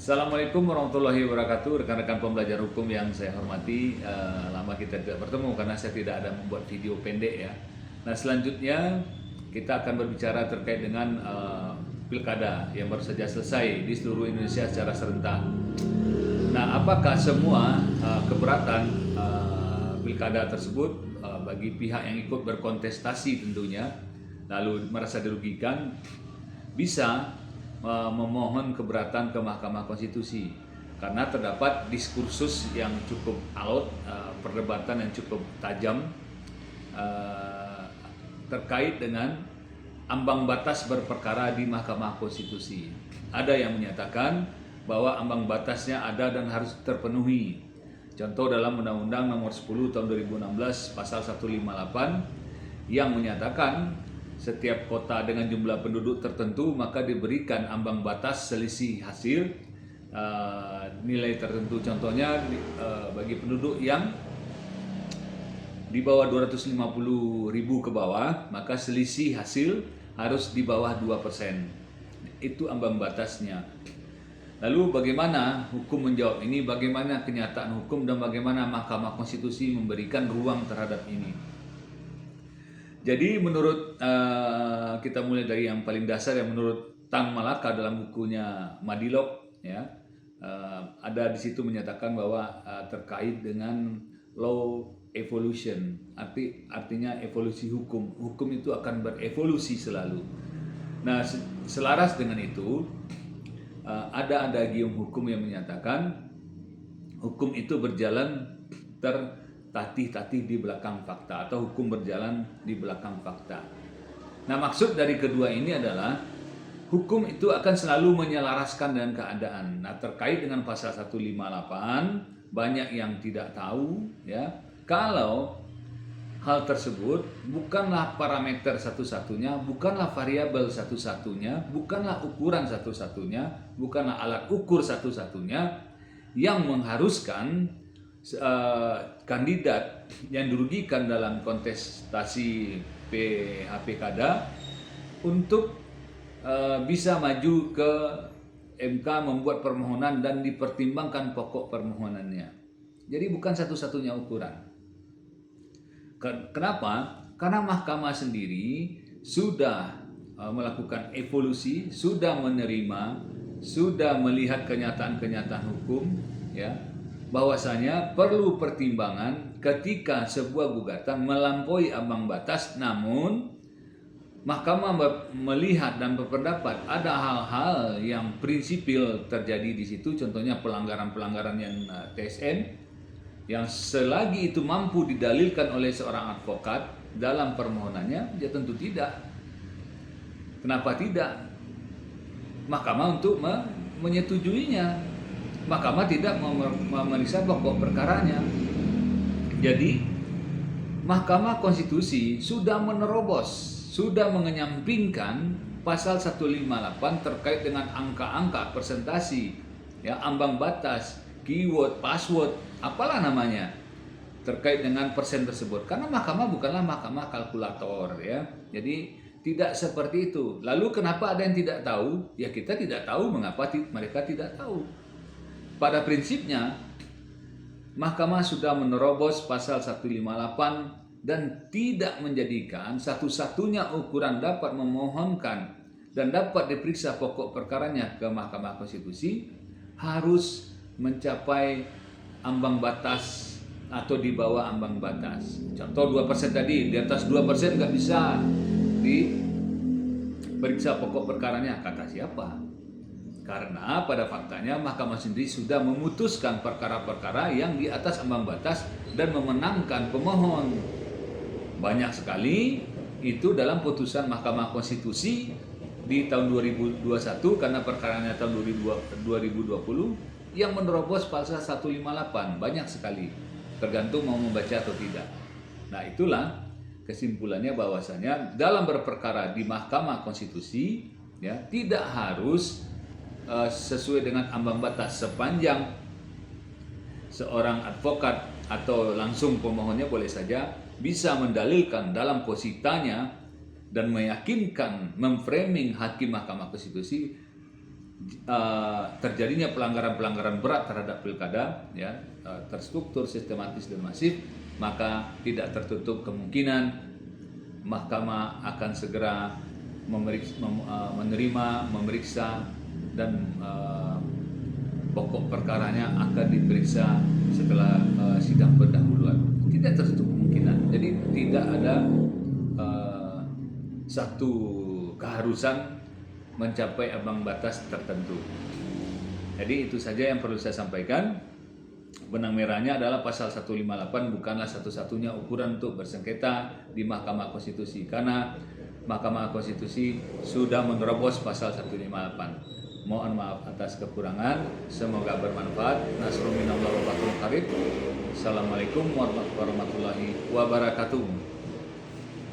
Assalamualaikum warahmatullahi wabarakatuh, rekan-rekan pembelajar hukum yang saya hormati. Lama kita tidak bertemu karena saya tidak ada membuat video pendek ya. Nah, selanjutnya kita akan berbicara terkait dengan pilkada yang baru saja selesai di seluruh Indonesia secara serentak. Nah, apakah semua keberatan pilkada tersebut bagi pihak yang ikut berkontestasi tentunya lalu merasa dirugikan bisa memohon keberatan ke Mahkamah Konstitusi karena terdapat diskursus yang cukup alot, perdebatan yang cukup tajam terkait dengan ambang batas berperkara di Mahkamah Konstitusi. Ada yang menyatakan bahwa ambang batasnya ada dan harus terpenuhi. Contoh dalam Undang-Undang Nomor 10 Tahun 2016 Pasal 158 yang menyatakan setiap kota dengan jumlah penduduk tertentu maka diberikan ambang batas selisih hasil nilai tertentu. Contohnya bagi penduduk yang di bawah 250.000 ke bawah maka selisih hasil harus di bawah 2%. Itu ambang batasnya. Lalu bagaimana hukum menjawab ini, bagaimana kenyataan hukum dan bagaimana Mahkamah Konstitusi memberikan ruang terhadap ini. Jadi menurut kita mulai dari yang paling dasar yang menurut Tan Malaka dalam bukunya Madilog ya, ada di situ menyatakan bahwa terkait dengan law evolution, artinya evolusi hukum. Hukum itu akan berevolusi selalu. Nah, selaras dengan itu ada adagium hukum yang menyatakan hukum itu berjalan tertatih-tatih di belakang fakta atau hukum berjalan di belakang fakta. Nah, maksud dari kedua ini adalah hukum itu akan selalu menyelaraskan dengan keadaan. Nah, terkait dengan pasal 158 banyak yang tidak tahu ya, kalau hal tersebut bukanlah parameter satu-satunya, bukanlah variabel satu-satunya, bukanlah ukuran satu-satunya, bukanlah alat ukur satu-satunya yang mengharuskan kandidat yang dirugikan dalam kontestasi PHPKada untuk bisa maju ke MK membuat permohonan dan dipertimbangkan pokok permohonannya. Jadi bukan satu-satunya ukuran. Kenapa? Karena mahkamah sendiri sudah melakukan evolusi, sudah menerima, sudah melihat kenyataan-kenyataan hukum ya, bahwasanya perlu pertimbangan ketika sebuah gugatan melampaui ambang batas, namun mahkamah melihat dan berpendapat ada hal-hal yang prinsipil terjadi di situ, contohnya pelanggaran-pelanggaran yang TSN yang selagi itu mampu didalilkan oleh seorang advokat dalam permohonannya, ya tentu tidak. Kenapa tidak? Mahkamah untuk menyetujuinya. Mahkamah tidak memeriksa pokok perkaranya. Jadi, Mahkamah Konstitusi sudah menerobos, sudah mengenyampingkan pasal 158 terkait dengan angka-angka persentasi, ya, ambang batas, keyword, password, apalah namanya, terkait dengan persen tersebut. Karena mahkamah bukanlah mahkamah kalkulator ya. Jadi tidak seperti itu. Lalu kenapa ada yang tidak tahu? Ya kita tidak tahu mengapa mereka tidak tahu. Pada prinsipnya mahkamah sudah menerobos pasal 158 dan tidak menjadikan satu-satunya ukuran dapat memohonkan dan dapat diperiksa pokok perkaranya ke Mahkamah Konstitusi harus mencapai ambang batas atau di bawah ambang batas. Contoh 2% tadi, di atas 2% nggak bisa diperiksa pokok perkaranya. Kata siapa? Karena pada faktanya mahkamah sendiri sudah memutuskan perkara-perkara yang di atas ambang batas dan memenangkan pemohon. Banyak sekali itu dalam putusan Mahkamah Konstitusi di tahun 2021 karena perkaranya tahun 2020 yang menerobos pasal 158, banyak sekali, tergantung mau membaca atau tidak. Nah, itulah kesimpulannya bahwasanya dalam berperkara di Mahkamah Konstitusi ya tidak harus sesuai dengan ambang batas, sepanjang seorang advokat atau langsung pemohonnya boleh saja bisa mendalilkan dalam positanya dan meyakinkan, memframing hakim Mahkamah Konstitusi terjadinya pelanggaran-pelanggaran berat terhadap pilkada, ya, terstruktur, sistematis dan masif, maka tidak tertutup kemungkinan Mahkamah akan segera menerima, memeriksa, dan pokok perkaranya akan diperiksa setelah sidang pendahuluan. Tidak tertutup kemungkinan. Jadi tidak ada satu keharusan mencapai ambang batas tertentu. Jadi itu saja yang perlu saya sampaikan. Benang merahnya adalah pasal 158 bukanlah satu-satunya ukuran untuk bersengketa di Mahkamah Konstitusi, karena Mahkamah Konstitusi sudah menerobos pasal 158. Mohon maaf atas kekurangan, semoga bermanfaat. Nasrul minallah wa barakatuh. Assalamualaikum warahmatullahi wabarakatuh.